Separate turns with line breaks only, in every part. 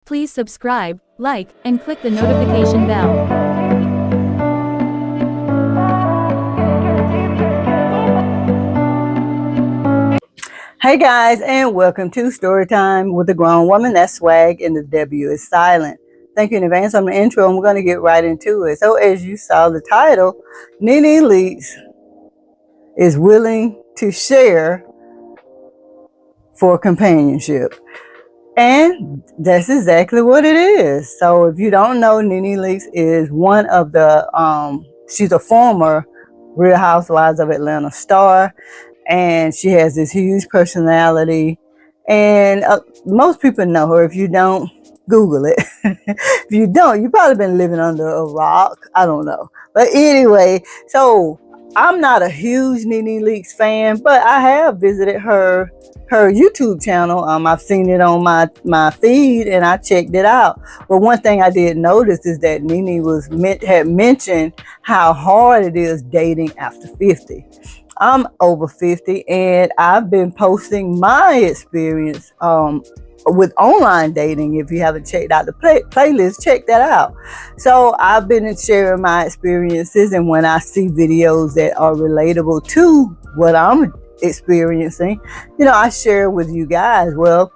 Please subscribe, like, and click the notification bell.
Hey guys, and welcome to Storytime with a Grown Woman. That's swag and the W is silent. Thank you in advance on the intro, and we're going to get right into it. So as you saw the title, NeNe Leaks is willing to share for companionship. And that's exactly what it is. So if you don't know, NeNe Leaks is one of the, she's a former Real Housewives of Atlanta star. And she has this huge personality. And most people know her. If you don't, Google it. If you don't, you've probably been living under a rock. I don't know. But anyway, so I'm not a huge NeNe Leaks fan, but I have visited her YouTube channel. I've seen it on my feed and I checked it out. But one thing I did notice is that NeNe had mentioned how hard it is dating after 50. I'm over 50 and I've been posting my experience with online dating. If you haven't checked out the playlist, check that out. So I've been sharing my experiences, and when I see videos that are relatable to what I'm experiencing, I share with you guys. Well,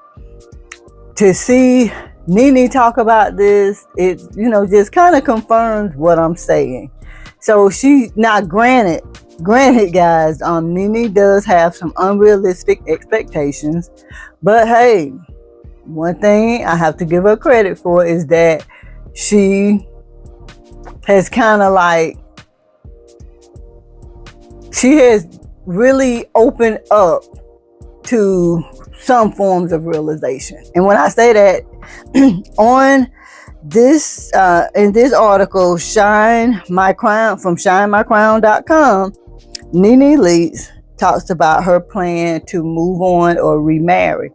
to see NeNe talk about this, it just kind of confirms what I'm saying. So granted guys, NeNe does have some unrealistic expectations, but hey, one thing I have to give her credit for is that she has she has really opened up to some forms of realization. And when I say that, on this in this article, Shine My Crown from shinemycrown.com, NeNe Leaks talks about her plan to move on or remarry,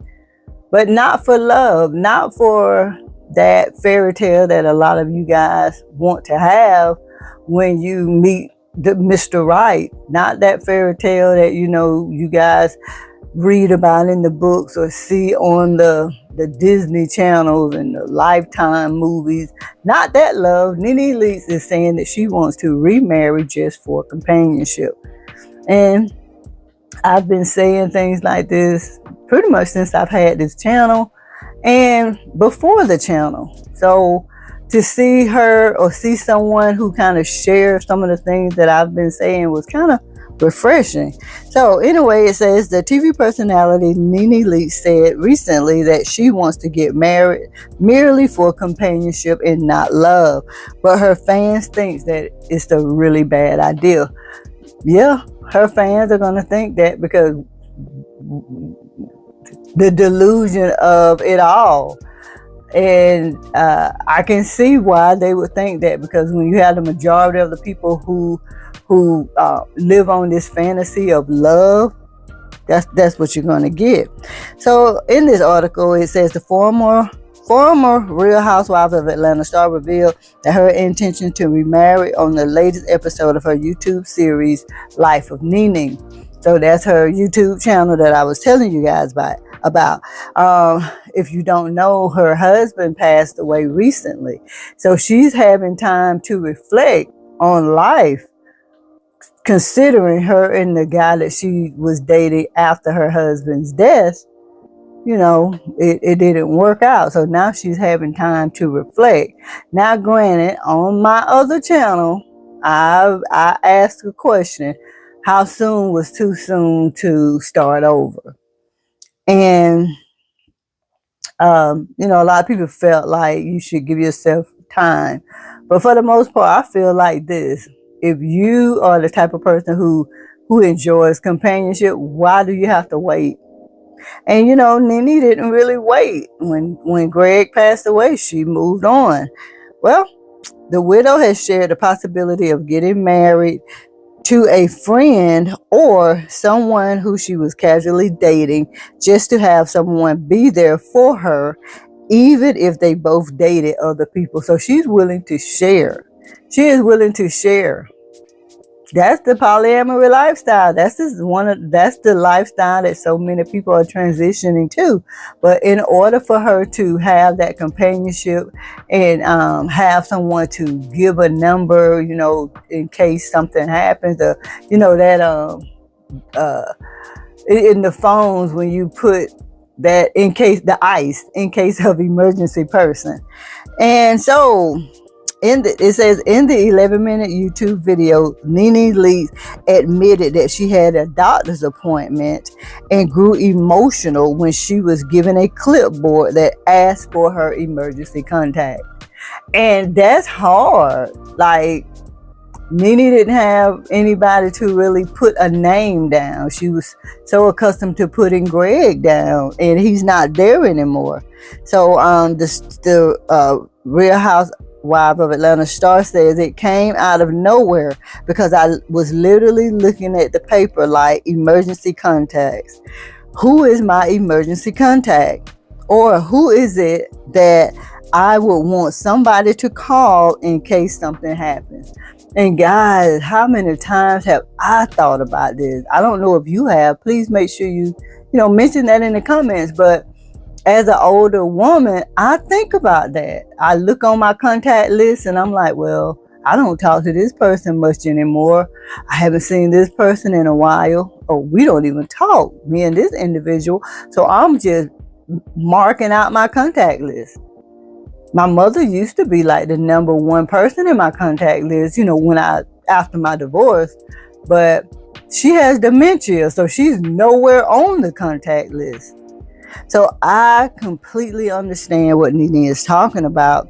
but not for love, not for that fairy tale that a lot of you guys want to have when you meet the Mr. Right. Not that fairy tale that you guys read about in the books or see on the Disney channels and the Lifetime movies. Not that love. NeNe Leaks is saying that she wants to remarry just for companionship. And I've been saying things like this pretty much since I've had this channel and before the channel. So to see her or see someone who kind of shares some of the things that I've been saying was kind of refreshing. So anyway, it says the TV personality NeNe Leaks said recently that she wants to get married merely for companionship and not love, but her fans think that it's a really bad idea. Yeah, her fans are going to think that because the delusion of it all. And I can see why they would think that, because when you have the majority of the people who live on this fantasy of love, that's what you're going to get. So in this article, it says the former Real Housewives of Atlanta star revealed that her intention to remarry on the latest episode of her YouTube series, Life of NeNe. So that's her YouTube channel that I was telling you guys about. If you don't know, her husband passed away recently. So she's having time to reflect on life, considering her and the guy that she was dating after her husband's death. It didn't work out. So now she's having time to reflect. Now, granted, on my other channel, I asked a question: how soon was too soon to start over? And a lot of people felt like you should give yourself time. But for the most part, I feel like this: if you are the type of person who enjoys companionship, why do you have to wait? And NeNe didn't really wait. When Greg passed away, she moved on. Well, the widow has shared the possibility of getting married to a friend or someone who she was casually dating, just to have someone be there for her, even if they both dated other people. So she's willing to share. She is willing to share That's the polyamory lifestyle. That's the lifestyle that so many people are transitioning to. But in order for her to have that companionship and have someone to give a number, in case something happens, that in the phones when you put that in case of emergency person. And so it says in the 11-minute YouTube video, NeNe Leaks admitted that she had a doctor's appointment and grew emotional when she was given a clipboard that asked for her emergency contact. And that's hard. Like, NeNe didn't have anybody to really put a name down. She was so accustomed to putting Greg down, and he's not there anymore. So the Real Housewives of Atlanta star says it came out of nowhere because I was literally looking at the paper like emergency contacts. Who is my emergency contact? Or who is it that I would want somebody to call in case something happens? And guys, how many times have I thought about this? I don't know if you have. Please make sure you mention that in the comments. But as an older woman, I think about that. I look on my contact list and I'm like, well, I don't talk to this person much anymore. I haven't seen this person in a while. Or we don't even talk, me and this individual. So I'm just marking out my contact list. My mother used to be like the number one person in my contact list, after my divorce, but she has dementia, so she's nowhere on the contact list. So I completely understand what NeNe is talking about.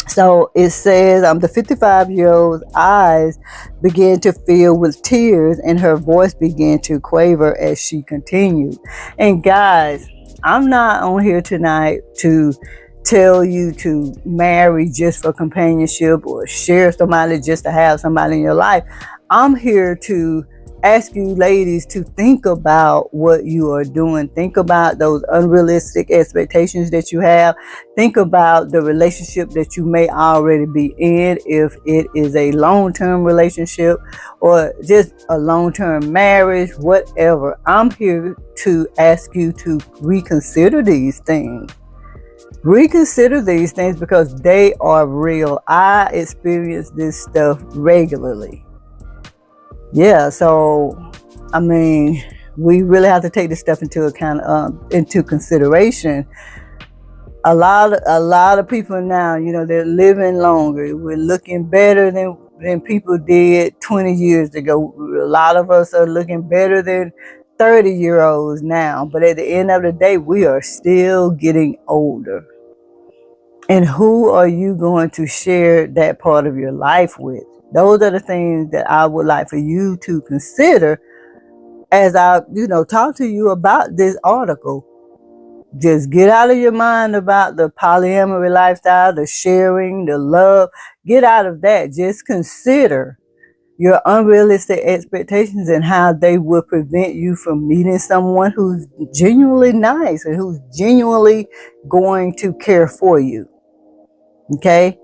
So it says, the 55-year-old's eyes began to fill with tears and her voice began to quaver as she continued. And guys, I'm not on here tonight to tell you to marry just for companionship or share somebody just to have somebody in your life. I'm here to ask you ladies to think about what you are doing. Think about those unrealistic expectations that you have. Think about the relationship that you may already be in, if it is a long-term relationship or just a long-term marriage, whatever. I'm here to ask you to reconsider these things. Reconsider these things because they are real. I experience this stuff regularly. Yeah, so we really have to take this stuff into account, into consideration. A lot of people now, they're living longer. We're looking better than people did 20 years ago. A lot of us are looking better than 30-year-olds now. But at the end of the day, we are still getting older. And who are you going to share that part of your life with? Those are the things that I would like for you to consider as I, talk to you about this article. Just get out of your mind about the polyamory lifestyle, the sharing, the love. Get out of that. Just consider your unrealistic expectations and how they will prevent you from meeting someone who's genuinely nice and who's genuinely going to care for you. Okay?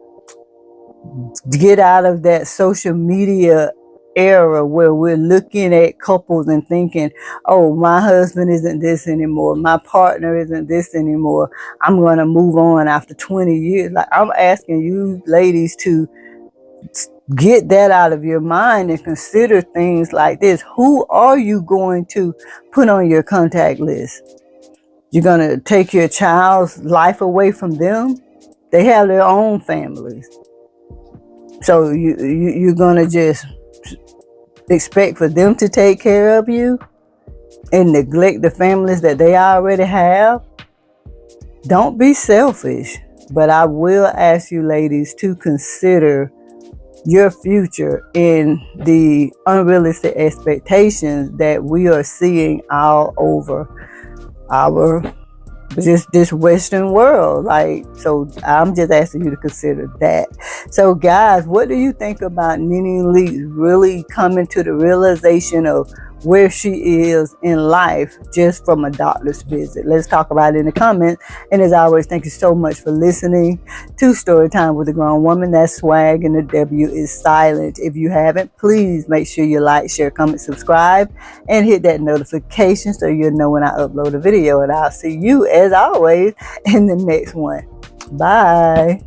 Get out of that social media era where we're looking at couples and thinking, oh, my husband isn't this anymore. My partner isn't this anymore. I'm going to move on after 20 years. Like, I'm asking you ladies to get that out of your mind and consider things like this. Who are you going to put on your contact list? You're going to take your child's life away from them? They have their own families. So you're going to just expect for them to take care of you and neglect the families that they already have? Don't be selfish. But I will ask you ladies to consider your future in the unrealistic expectations that we are seeing all over this Western world. So I'm just asking you to consider that. So guys, what do you think about NeNe Leaks really coming to the realization of where she is in life just from a doctor's visit. Let's talk about it in the comments. And as always, thank you so much for listening to Storytime with a Grown Woman. That's swag and the W is silent. If you haven't, please make sure you like, share, comment, subscribe, and hit that notification so you'll know when I upload a video. And I'll see you, as always, in the next one. Bye.